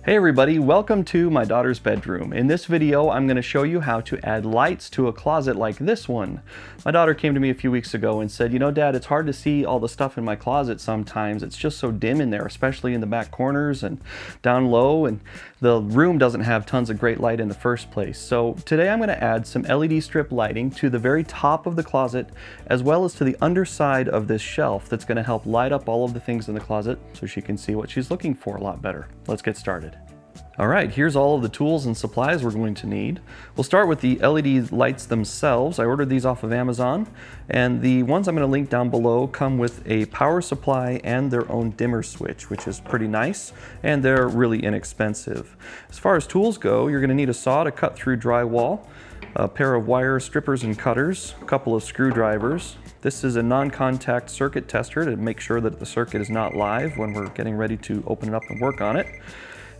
Hey everybody, welcome to my daughter's bedroom. In this video, I'm going to show you how to add lights to a closet like this one. My daughter came to me a few weeks ago and said, you know, Dad, it's hard to see all the stuff in my closet sometimes. It's just so dim in there, especially in the back corners and down low, and the room doesn't have tons of great light in the first place. So today I'm going to add some LED strip lighting to the very top of the closet, as well as to the underside of this shelf that's going to help light up all of the things in the closet so she can see what she's looking for a lot better. Let's get started. All right, here's all of the tools and supplies we're going to need. We'll start with the LED lights themselves. I ordered these off of Amazon, and the ones I'm going to link down below come with a power supply and their own dimmer switch, which is pretty nice, and they're really inexpensive. As far as tools go, you're going to need a saw to cut through drywall, a pair of wire strippers and cutters, a couple of screwdrivers. This is a non-contact circuit tester to make sure that the circuit is not live when we're getting ready to open it up and work on it.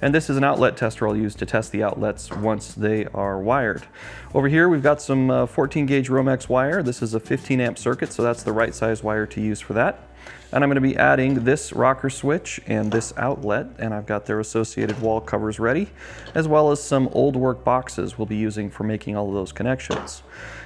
And this is an outlet tester I'll use to test the outlets once they are wired. Over here we've got some 14 gauge Romex wire. This is a 15 amp circuit, so that's the right size wire to use for that. And I'm going to be adding this rocker switch and this outlet, and I've got their associated wall covers ready, as well as some old work boxes we'll be using for making all of those connections.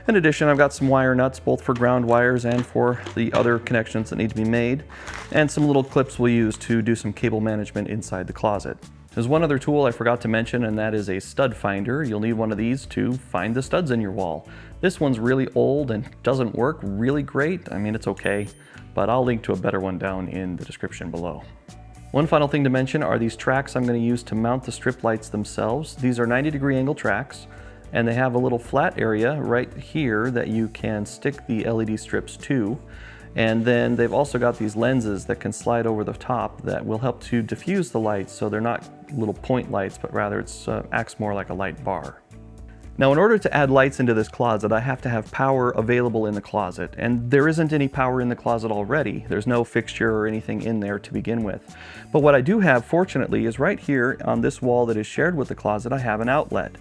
In addition, I've got some wire nuts, both for ground wires and for the other connections that need to be made, and some little clips we'll use to do some cable management inside the closet. There's one other tool I forgot to mention, and that is a stud finder. You'll need one of these to find the studs in your wall. This one's really old and doesn't work really great. I mean, it's okay, but I'll link to a better one down in the description below. One final thing to mention are these tracks I'm going to use to mount the strip lights themselves. These are 90-degree angle tracks, and they have a little flat area right here that you can stick the LED strips to. And then they've also got these lenses that can slide over the top that will help to diffuse the lights, so they're not little point lights, but rather it acts more like a light bar. Now, in order to add lights into this closet, I have to have power available in the closet, and there isn't any power in the closet already. There's no fixture or anything in there to begin with. But what I do have, fortunately, is right here on this wall that is shared with the closet, I have an outlet.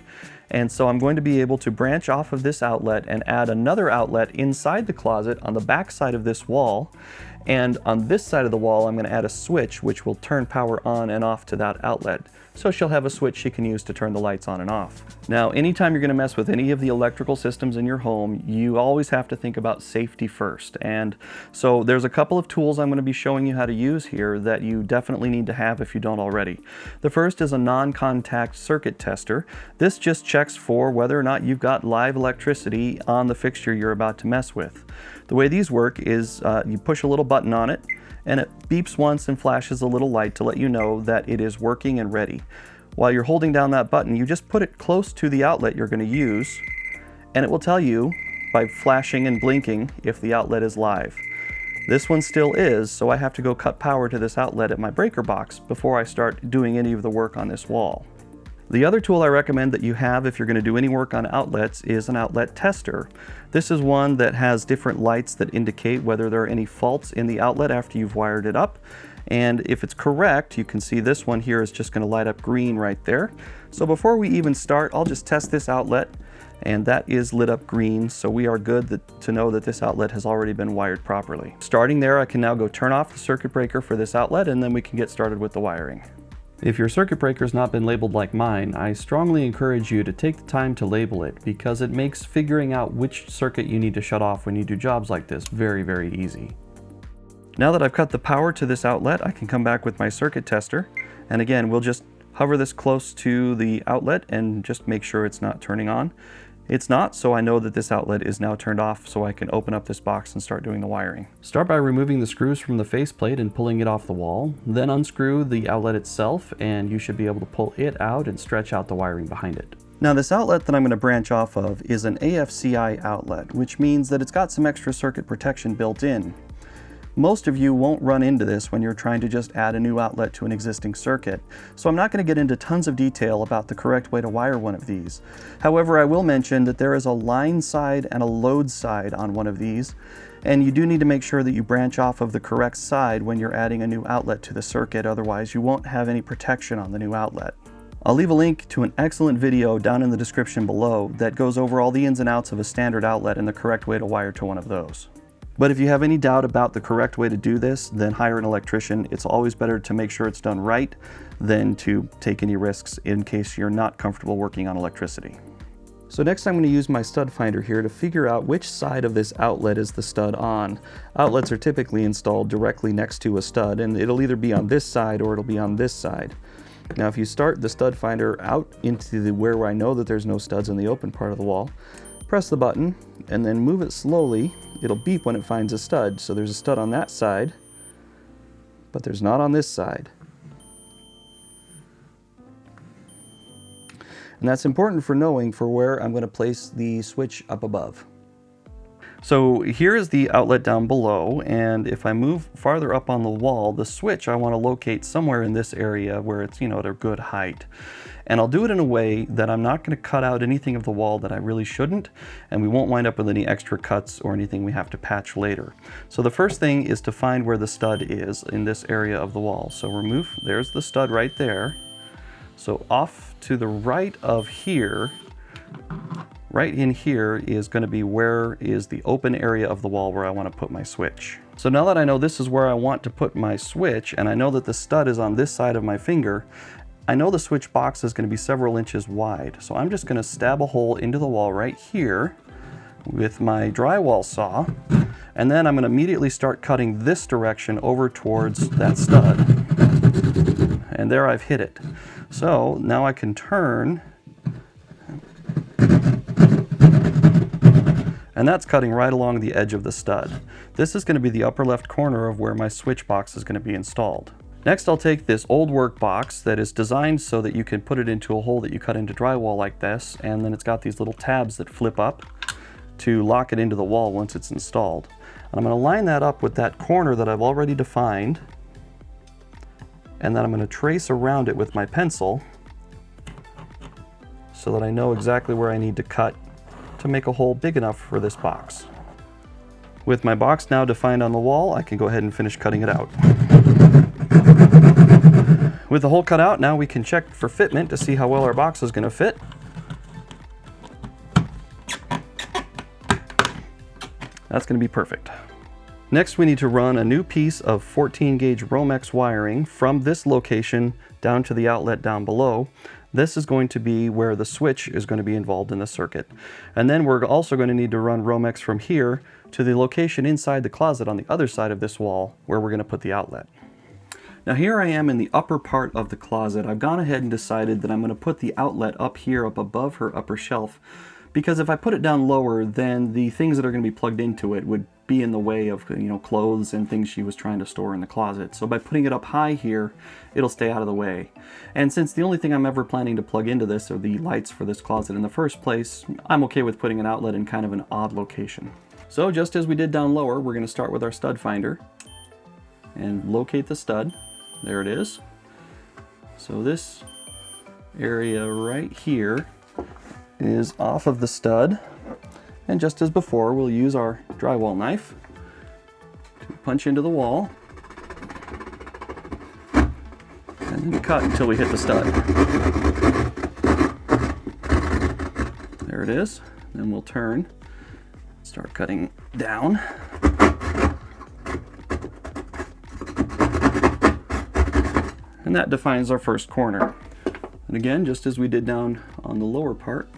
And so I'm going to be able to branch off of this outlet and add another outlet inside the closet on the back side of this wall. And on this side of the wall, I'm going to add a switch which will turn power on and off to that outlet. So she'll have a switch she can use to turn the lights on and off. Now, anytime you're going to mess with any of the electrical systems in your home, you always have to think about safety first. And so there's a couple of tools I'm going to be showing you how to use here that you definitely need to have if you don't already. The first is a non-contact circuit tester. This just checks for whether or not you've got live electricity on the fixture you're about to mess with. The way these work is you push a little button on it, and it beeps once and flashes a little light to let you know that it is working and ready. While you're holding down that button, you just put it close to the outlet you're going to use, and it will tell you by flashing and blinking if the outlet is live. This one still is, so I have to go cut power to this outlet at my breaker box before I start doing any of the work on this wall. The other tool I recommend that you have if you're going to do any work on outlets is an outlet tester. This is one that has different lights that indicate whether there are any faults in the outlet after you've wired it up. And if it's correct, you can see this one here is just going to light up green right there. So before we even start, I'll just test this outlet, and that is lit up green, so we are good to know that this outlet has already been wired properly. Starting there, I can now go turn off the circuit breaker for this outlet, and then we can get started with the wiring. If your circuit breaker's not been labeled like mine, I strongly encourage you to take the time to label it, because it makes figuring out which circuit you need to shut off when you do jobs like this very, very easy. Now that I've cut the power to this outlet, I can come back with my circuit tester, and again, we'll just hover this close to the outlet and just make sure it's not turning on. It's not, so I know that this outlet is now turned off, so I can open up this box and start doing the wiring. Start by removing the screws from the faceplate and pulling it off the wall. Then unscrew the outlet itself, and you should be able to pull it out and stretch out the wiring behind it. Now, this outlet that I'm going to branch off of is an AFCI outlet, which means that it's got some extra circuit protection built in. Most of you won't run into this when you're trying to just add a new outlet to an existing circuit, so I'm not going to get into tons of detail about the correct way to wire one of these. However, I will mention that there is a line side and a load side on one of these, and you do need to make sure that you branch off of the correct side when you're adding a new outlet to the circuit, otherwise you won't have any protection on the new outlet. I'll leave a link to an excellent video down in the description below that goes over all the ins and outs of a standard outlet and the correct way to wire to one of those. But if you have any doubt about the correct way to do this, then hire an electrician. It's always better to make sure it's done right than to take any risks in case you're not comfortable working on electricity. So next I'm going to use my stud finder here to figure out which side of this outlet is the stud on. Outlets are typically installed directly next to a stud, and it'll either be on this side or it'll be on this side. Now if you start the stud finder out into where I know that there's no studs in the open part of the wall, press the button and then move it slowly. It'll beep when it finds a stud. So there's a stud on that side, but there's not on this side. And that's important for knowing for where I'm going to place the switch up above. So here is the outlet down below, and if I move farther up on the wall, the switch I want to locate somewhere in this area where it's, you know, at a good height. And I'll do it in a way that I'm not going to cut out anything of the wall that I really shouldn't, and we won't wind up with any extra cuts or anything we have to patch later. So the first thing is to find where the stud is in this area of the wall. So remove, there's the stud right there. So off to the right of here, right in here is going to be where is the open area of the wall where I want to put my switch. So now that I know this is where I want to put my switch, and I know that the stud is on this side of my finger, I know the switch box is going to be several inches wide. So I'm just going to stab a hole into the wall right here with my drywall saw, and then I'm going to immediately start cutting this direction over towards that stud. And there I've hit it. So now I can turn, and that's cutting right along the edge of the stud. This is going to be the upper left corner of where my switch box is going to be installed. Next I'll take this old work box that is designed so that you can put it into a hole that you cut into drywall like this, and then it's got these little tabs that flip up to lock it into the wall once it's installed. And I'm going to line that up with that corner that I've already defined, and then I'm going to trace around it with my pencil so that I know exactly where I need to cut to make a hole big enough for this box. With my box now defined on the wall, I can go ahead and finish cutting it out. With the hole cut out, now we can check for fitment to see how well our box is going to fit. That's going to be perfect. Next, we need to run a new piece of 14 gauge Romex wiring from this location down to the outlet down below. This is going to be where the switch is going to be involved in the circuit. And then we're also going to need to run Romex from here to the location inside the closet on the other side of this wall where we're going to put the outlet. Now here I am in the upper part of the closet. I've gone ahead and decided that I'm going to put the outlet up here, up above her upper shelf, because if I put it down lower, then the things that are going to be plugged into it would be in the way of, you know, clothes and things she was trying to store in the closet. So by putting it up high here, it'll stay out of the way. And since the only thing I'm ever planning to plug into this are the lights for this closet in the first place, I'm okay with putting an outlet in kind of an odd location. So just as we did down lower, we're going to start with our stud finder and locate the stud. There it is. So this area right here is off of the stud, and just as before, we'll use our drywall knife to punch into the wall and then cut until we hit the stud. There it is. Then we'll turn, start cutting down. And that defines our first corner. And again, just as we did down on the lower part,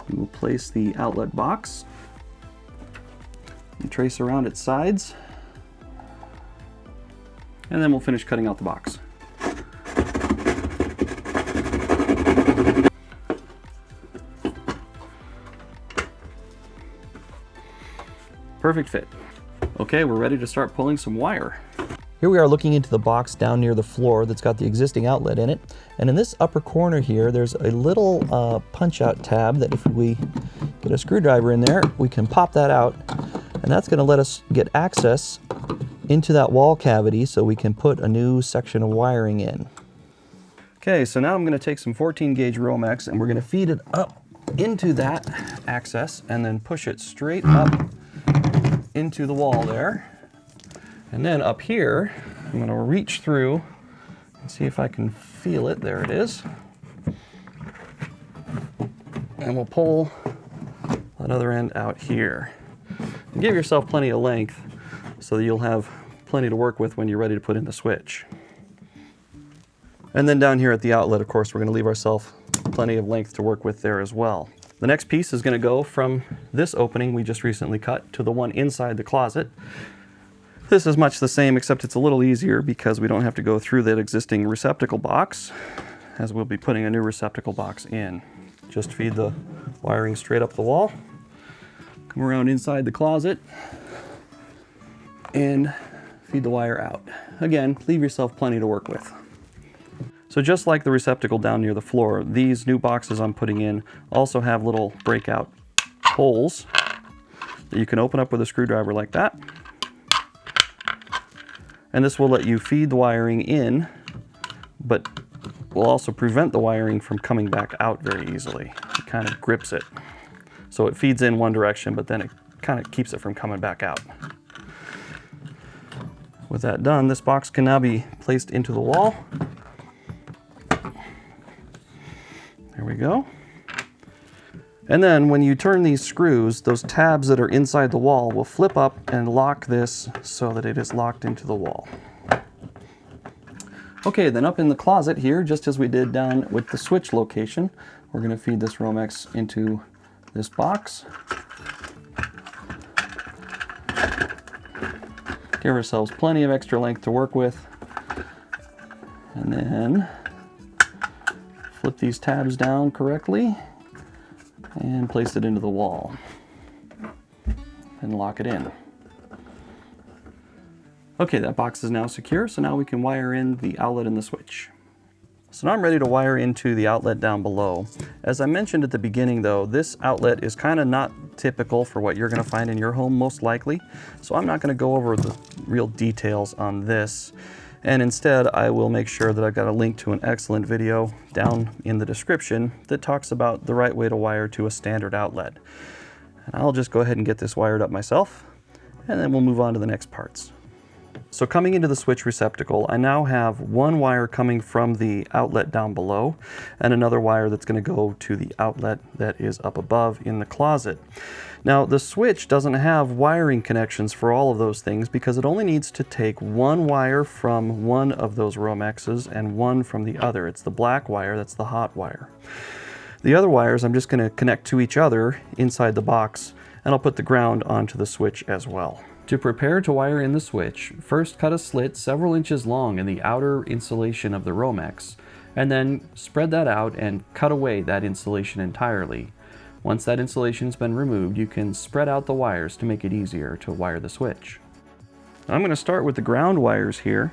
we will place the outlet box and trace around its sides, and then we'll finish cutting out the box. Perfect fit. Okay, we're ready to start pulling some wire. Here we are looking into the box down near the floor that's got the existing outlet in it. And in this upper corner here, there's a little punch-out tab that if we get a screwdriver in there, we can pop that out. And that's going to let us get access into that wall cavity so we can put a new section of wiring in. Okay, so now I'm going to take some 14 gauge Romex and we're going to feed it up into that access and then push it straight up into the wall there. And then up here, I'm going to reach through and see if I can feel it. There it is. And we'll pull that other end out here. And give yourself plenty of length so that you'll have plenty to work with when you're ready to put in the switch. And then down here at the outlet, of course, we're going to leave ourselves plenty of length to work with there as well. The next piece is going to go from this opening we just recently cut to the one inside the closet. This is much the same, except it's a little easier because we don't have to go through that existing receptacle box, as we'll be putting a new receptacle box in. Just feed the wiring straight up the wall, come around inside the closet, and feed the wire out. Again, leave yourself plenty to work with. So just like the receptacle down near the floor, these new boxes I'm putting in also have little breakout holes that you can open up with a screwdriver like that. And this will let you feed the wiring in, but will also prevent the wiring from coming back out very easily. It kind of grips it. So it feeds in one direction, but then it kind of keeps it from coming back out. With that done, this box can now be placed into the wall. There we go. And then when you turn these screws, those tabs that are inside the wall will flip up and lock this so that it is locked into the wall. Okay, then up in the closet here, just as we did down with the switch location, we're going to feed this Romex into this box. Give ourselves plenty of extra length to work with. And then flip these tabs down correctly and place it into the wall and lock it in. Okay, that box is now secure, so now we can wire in the outlet and the switch. So now I'm ready to wire into the outlet down below. As I mentioned at the beginning though, this outlet is kind of not typical for what you're going to find in your home most likely, so I'm not going to go over the real details on this. And instead, I will make sure that I've got a link to an excellent video down in the description that talks about the right way to wire to a standard outlet. And I'll just go ahead and get this wired up myself, and then we'll move on to the next parts. So coming into the switch receptacle, I now have one wire coming from the outlet down below, and another wire that's going to go to the outlet that is up above in the closet. Now, the switch doesn't have wiring connections for all of those things because it only needs to take one wire from one of those Romexes and one from the other. It's the black wire, that's the hot wire. The other wires I'm just going to connect to each other inside the box, and I'll put the ground onto the switch as well. To prepare to wire in the switch, first cut a slit several inches long in the outer insulation of the Romex, and then spread that out and cut away that insulation entirely. Once that insulation has been removed, you can spread out the wires to make it easier to wire the switch. I'm going to start with the ground wires here,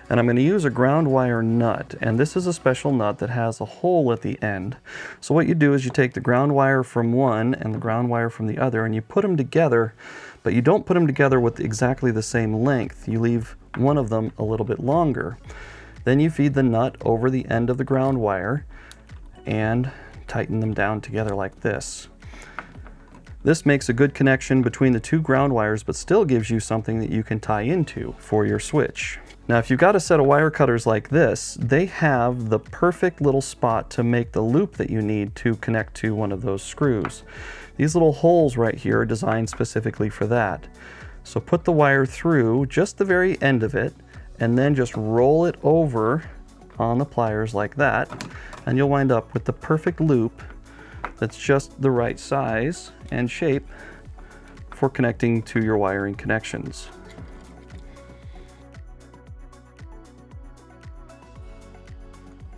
and I'm going to use a ground wire nut, and this is a special nut that has a hole at the end. So what you do is you take the ground wire from one and the ground wire from the other, and you put them together, but you don't put them together with exactly the same length. You leave one of them a little bit longer. Then you feed the nut over the end of the ground wire and tighten them down together like this. This makes a good connection between the two ground wires, but still gives you something that you can tie into for your switch. Now, if you've got a set of wire cutters like this, they have the perfect little spot to make the loop that you need to connect to one of those screws. These little holes right here are designed specifically for that. So put the wire through just the very end of it, and then just roll it over on the pliers like that, and you'll wind up with the perfect loop that's just the right size and shape for connecting to your wiring connections.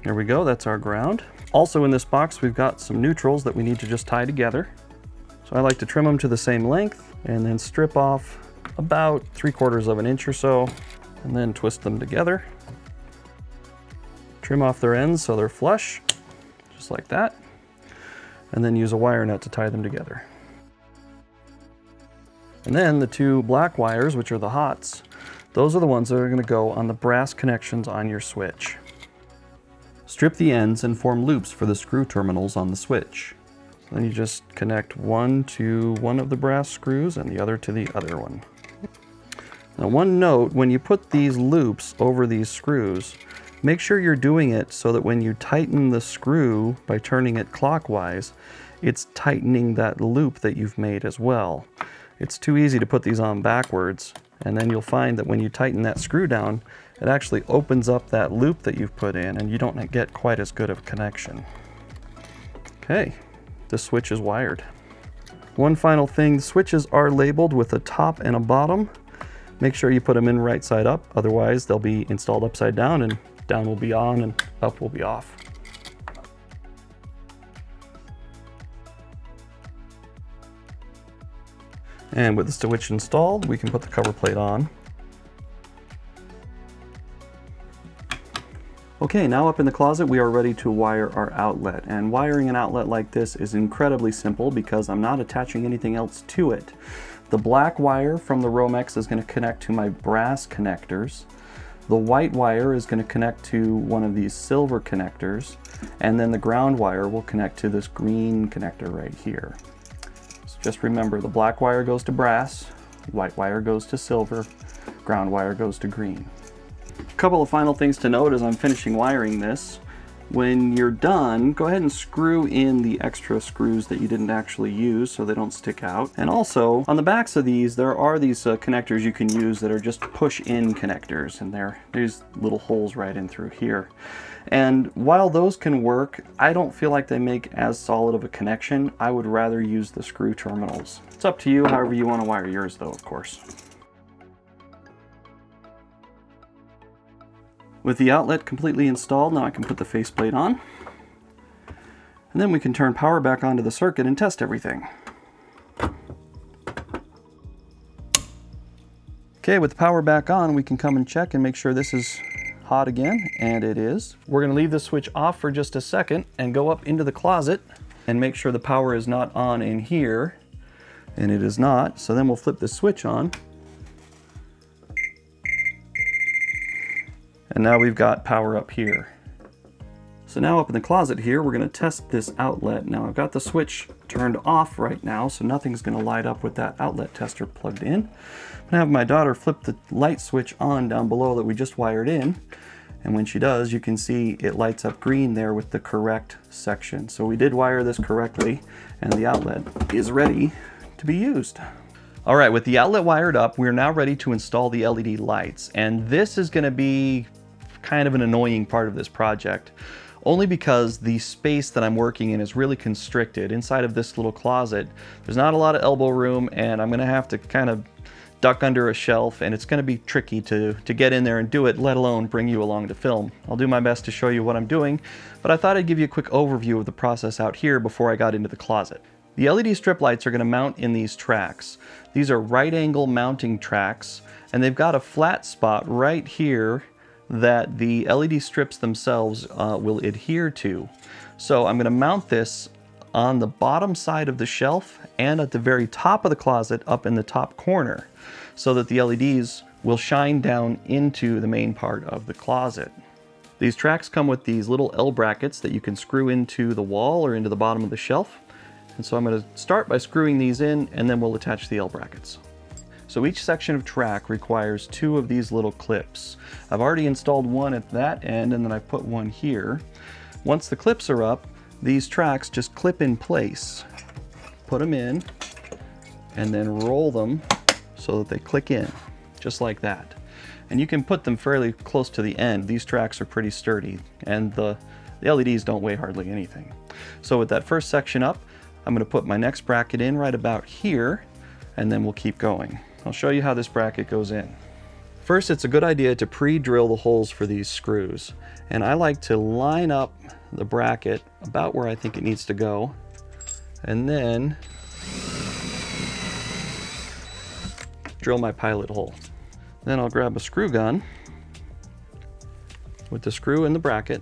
There we go, that's our ground. Also in this box, we've got some neutrals that we need to just tie together. So I like to trim them to the same length and then strip off about 3/4 of an inch or so, and then twist them together. Trim off their ends so they're flush, just like that, and then use a wire nut to tie them together. And then the two black wires, which are the hots, those are the ones that are going to go on the brass connections on your switch. Strip the ends and form loops for the screw terminals on the switch. So then you just connect one to one of the brass screws and the other to the other one. Now, one note, when you put these loops over these screws, make sure you're doing it so that when you tighten the screw by turning it clockwise, it's tightening that loop that you've made as well. It's too easy to put these on backwards, and then you'll find that when you tighten that screw down, it actually opens up that loop that you've put in, and you don't get quite as good of a connection. Okay, this switch is wired. One final thing, the switches are labeled with a top and a bottom. Make sure you put them in right side up, otherwise they'll be installed upside down, and down will be on and up will be off. And with the switch installed, we can put the cover plate on. Okay, now up in the closet, we are ready to wire our outlet. And wiring an outlet like this is incredibly simple because I'm not attaching anything else to it. The black wire from the Romex is going to connect to my brass connectors. The white wire is going to connect to one of these silver connectors. And then the ground wire will connect to this green connector right here. So just remember, the black wire goes to brass, white wire goes to silver, ground wire goes to green. A couple of final things to note as I'm finishing wiring this. When you're done, go ahead and screw in the extra screws that you didn't actually use so they don't stick out. And also, on the backs of these, there are these connectors you can use that are just push-in connectors, and there's little holes right in through here. And while those can work, I don't feel like they make as solid of a connection. I would rather use the screw terminals. It's up to you, however you want to wire yours though, of course. With the outlet completely installed, now I can put the faceplate on. And then we can turn power back onto the circuit and test everything. Okay, with the power back on, we can come and check and make sure this is hot again, and it is. We're going to leave the switch off for just a second and go up into the closet and make sure the power is not on in here, and it is not. So then we'll flip the switch on. And now we've got power up here. So now up in the closet here, we're going to test this outlet. Now I've got the switch turned off right now, so nothing's going to light up with that outlet tester plugged in. I'm going to have my daughter flip the light switch on down below that we just wired in. And when she does, you can see it lights up green there with the correct section. So we did wire this correctly, and the outlet is ready to be used. All right, with the outlet wired up, we're now ready to install the LED lights. And this is going to be kind of an annoying part of this project, only because the space that I'm working in is really constricted. Inside of this little closet, there's not a lot of elbow room, and I'm going to have to kind of duck under a shelf, and it's going to be tricky to get in there and do it, let alone bring you along to film. I'll do my best to show you what I'm doing, but I thought I'd give you a quick overview of the process out here before I got into the closet. The LED strip lights are going to mount in these tracks. These are right angle mounting tracks, and they've got a flat spot right here that the LED strips themselves will adhere to. So I'm going to mount this on the bottom side of the shelf and at the very top of the closet up in the top corner, so that the LEDs will shine down into the main part of the closet. These tracks come with these little L brackets that you can screw into the wall or into the bottom of the shelf. And so I'm going to start by screwing these in, and then we'll attach the L brackets. So each section of track requires 2 of these little clips. I've already installed one at that end, and then I put one here. Once the clips are up, these tracks just clip in place. Put them in, and then roll them so that they click in, just like that. And you can put them fairly close to the end. These tracks are pretty sturdy, and the LEDs don't weigh hardly anything. So with that first section up, I'm going to put my next bracket in right about here, and then we'll keep going. I'll show you how this bracket goes in. First, it's a good idea to pre-drill the holes for these screws. And I like to line up the bracket about where I think it needs to go, and then drill my pilot hole. Then I'll grab a screw gun with the screw in the bracket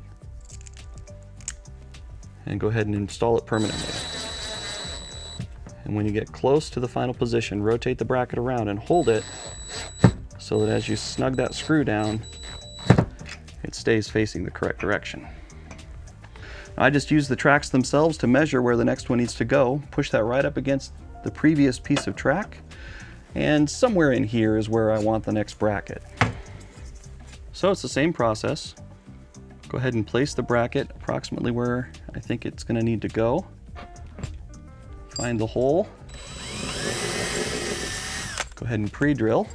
and go ahead and install it permanently. And when you get close to the final position, rotate the bracket around and hold it so that as you snug that screw down, it stays facing the correct direction. I just use the tracks themselves to measure where the next one needs to go, push that right up against the previous piece of track, and somewhere in here is where I want the next bracket. So it's the same process. Go ahead and place the bracket approximately where I think it's going to need to go. Find the hole, Go ahead and pre-drill.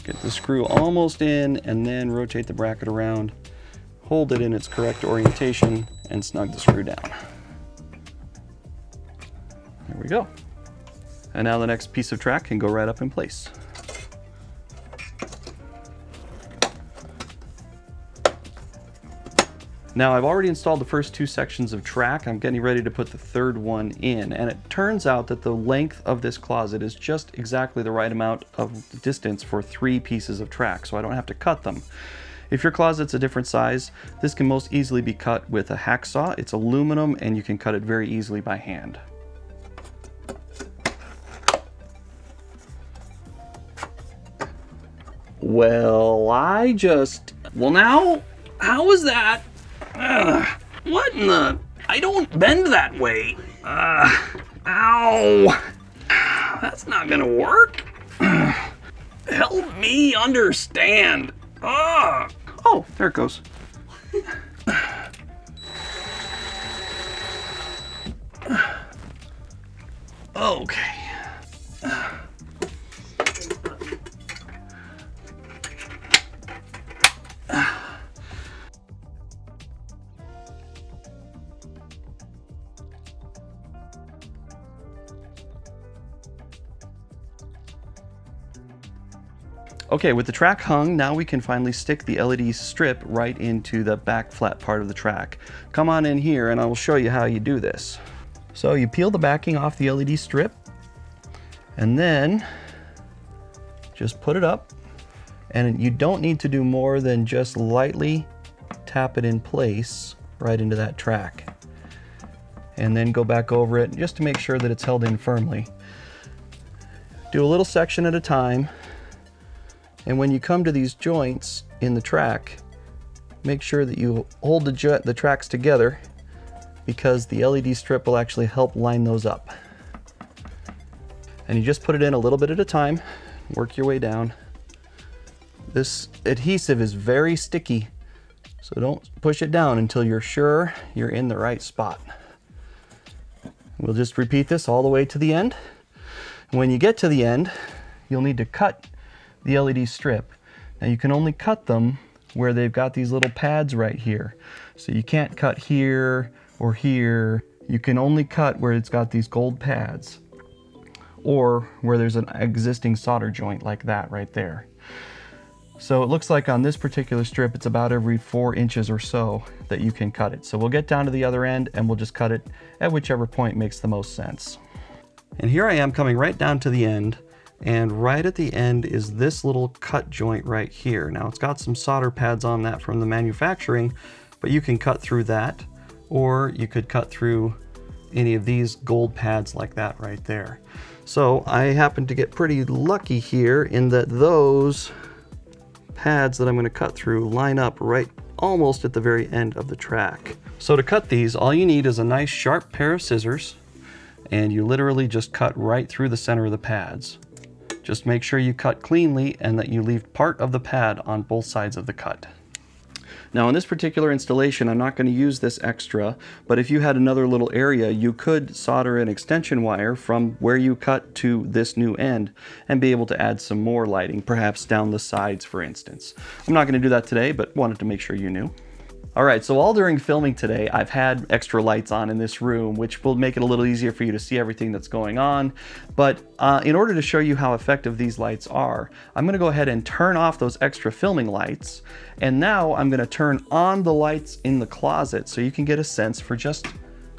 Get the screw almost in and then rotate the bracket around. Hold it in its correct orientation and snug the screw down. There we go. And now the next piece of track can go right up in place. Now I've already installed the first 2 sections of track. I'm getting ready to put the third one in, and it turns out that the length of this closet is just exactly the right amount of distance for 3 pieces of track, so I don't have to cut them. If your closet's a different size, this can most easily be cut with a hacksaw. It's aluminum and you can cut it very easily by hand. Well, now, how is that? What in the? I don't bend that way. Ow. That's not gonna work. Help me understand. Oh, there it goes. Okay. Okay, with the track hung, now we can finally stick the LED strip right into the back flat part of the track. Come on in here and I will show you how you do this. So you peel the backing off the LED strip and then just put it up, and you don't need to do more than just lightly tap it in place right into that track. And then go back over it just to make sure that it's held in firmly. Do a little section at a time. And when you come to these joints in the track, make sure that you hold the tracks together, because the LED strip will actually help line those up. And you just put it in a little bit at a time, work your way down. This adhesive is very sticky, so don't push it down until you're sure you're in the right spot. We'll just repeat this all the way to the end. And when you get to the end, you'll need to cut the LED strip. Now you can only cut them where they've got these little pads right here. So you can't cut here or here. You can only cut where it's got these gold pads, or where there's an existing solder joint like that right there. So it looks like on this particular strip, it's about every 4 inches or so that you can cut it. So we'll get down to the other end and we'll just cut it at whichever point makes the most sense. And here I am coming right down to the end. And right at the end is this little cut joint right here. Now it's got some solder pads on that from the manufacturing, but you can cut through that, or you could cut through any of these gold pads like that right there. So I happen to get pretty lucky here in that those pads that I'm going to cut through line up right almost at the very end of the track. So to cut these, all you need is a nice sharp pair of scissors, and you literally just cut right through the center of the pads. Just make sure you cut cleanly and that you leave part of the pad on both sides of the cut. Now in this particular installation, I'm not going to use this extra, but if you had another little area, you could solder an extension wire from where you cut to this new end and be able to add some more lighting, perhaps down the sides, for instance. I'm not going to do that today, but wanted to make sure you knew. Alright, so all during filming today, I've had extra lights on in this room, which will make it a little easier for you to see everything that's going on. But in order to show you how effective these lights are, I'm going to go ahead and turn off those extra filming lights. And now I'm going to turn on the lights in the closet so you can get a sense for just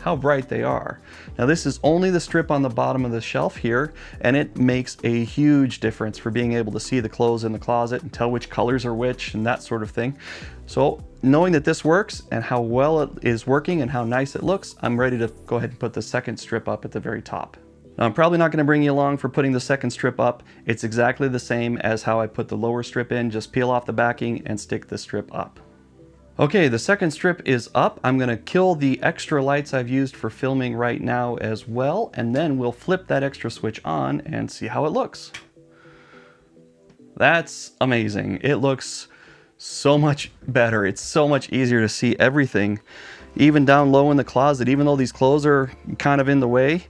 how bright they are. Now this is only the strip on the bottom of the shelf here, and it makes a huge difference for being able to see the clothes in the closet and tell which colors are which and that sort of thing. So knowing that this works and how well it is working and how nice it looks, I'm ready to go ahead and put the second strip up at the very top. Now I'm probably not going to bring you along for putting the second strip up. It's exactly the same as how I put the lower strip in. Just peel off the backing and stick the strip up. Okay, the second strip is up. I'm going to kill the extra lights I've used for filming right now as well, and then we'll flip that extra switch on and see how it looks. That's amazing. It looks so much better. It's so much easier to see everything, even down low in the closet. Even though these clothes are kind of in the way,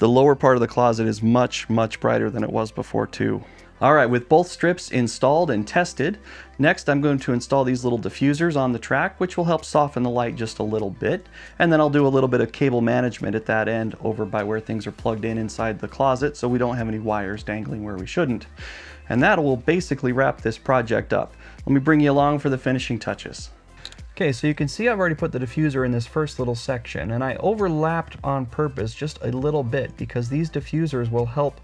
the lower part of the closet is much, much brighter than it was before too. All right, with both strips installed and tested, next I'm going to install these little diffusers on the track, which will help soften the light just a little bit. And then I'll do a little bit of cable management at that end over by where things are plugged in inside the closet, so we don't have any wires dangling where we shouldn't. And that will basically wrap this project up. Let me bring you along for the finishing touches. Okay, so you can see I've already put the diffuser in this first little section, and I overlapped on purpose just a little bit because these diffusers will help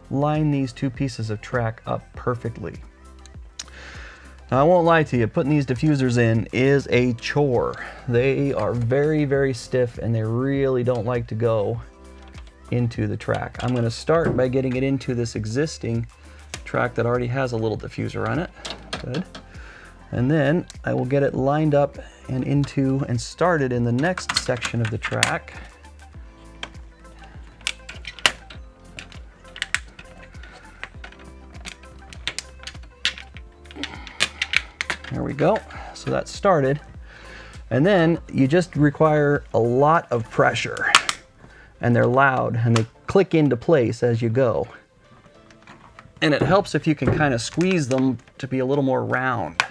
line these two pieces of track up perfectly. Now, I won't lie to you, putting these diffusers in is a chore. They are very, very stiff and they really don't like to go into the track. I'm going to start by getting it into this existing track that already has a little diffuser on it. Good. And then I will get it lined up and into and started in the next section of the track. There we go. So that's started. And then you just require a lot of pressure. And they're loud and they click into place as you go. And it helps if you can kind of squeeze them to be a little more round.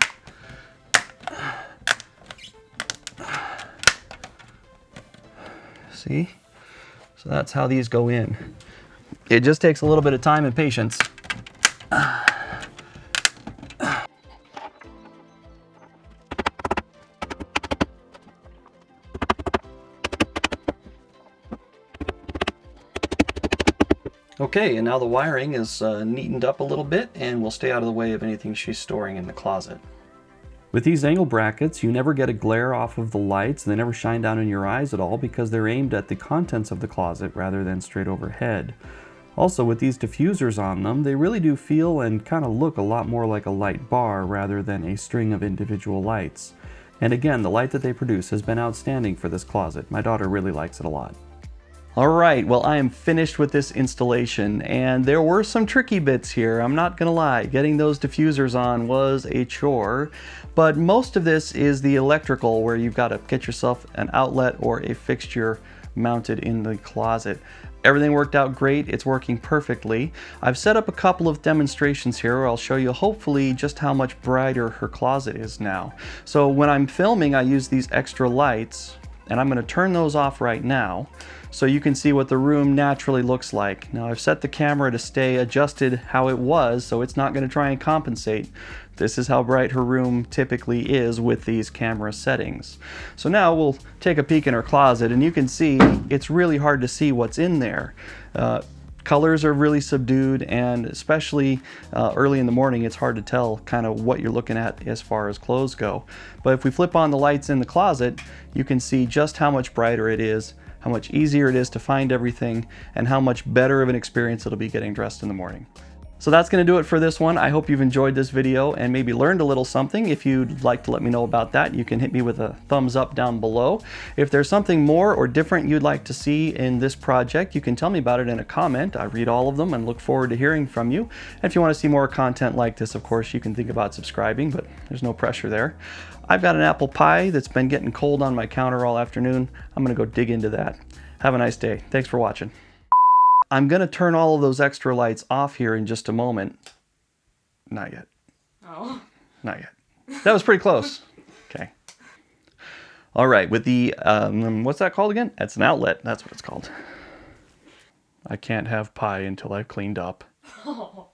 See? So that's how these go in. It just takes a little bit of time and patience. Okay, and now the wiring is neatened up a little bit and will stay out of the way of anything she's storing in the closet. With these angle brackets, you never get a glare off of the lights. They never shine down in your eyes at all because they're aimed at the contents of the closet rather than straight overhead. Also, with these diffusers on them, they really do feel and kind of look a lot more like a light bar rather than a string of individual lights. And again, the light that they produce has been outstanding for this closet. My daughter really likes it a lot. Alright, well, I am finished with this installation, and there were some tricky bits here, I'm not gonna lie. Getting those diffusers on was a chore, but most of this is the electrical, where you've got to get yourself an outlet or a fixture mounted in the closet. Everything worked out great, it's working perfectly. I've set up a couple of demonstrations here where I'll show you hopefully just how much brighter her closet is now. So when I'm filming, I use these extra lights, and I'm going to turn those off right now so you can see what the room naturally looks like. Now, I've set the camera to stay adjusted how it was, so it's not going to try and compensate. This is how bright her room typically is with these camera settings. So now we'll take a peek in her closet, and you can see it's really hard to see what's in there. Colors are really subdued, and especially early in the morning, it's hard to tell kind of what you're looking at as far as clothes go. But if we flip on the lights in the closet, you can see just how much brighter it is, how much easier it is to find everything, and how much better of an experience it'll be getting dressed in the morning. So that's going to do it for this one. I hope you've enjoyed this video and maybe learned a little something. If you'd like to let me know about that, you can hit me with a thumbs up down below. If there's something more or different you'd like to see in this project, you can tell me about it in a comment. I read all of them and look forward to hearing from you. And if you want to see more content like this, of course, you can think about subscribing, but there's no pressure there. I've got an apple pie that's been getting cold on my counter all afternoon. I'm going to go dig into that. Have a nice day. Thanks for watching. I'm going to turn all of those extra lights off here in just a moment. Not yet. Oh. Not yet. That was pretty close. Okay. All right, with the, what's that called again? That's an outlet. That's what it's called. I can't have pie until I've cleaned up. Oh.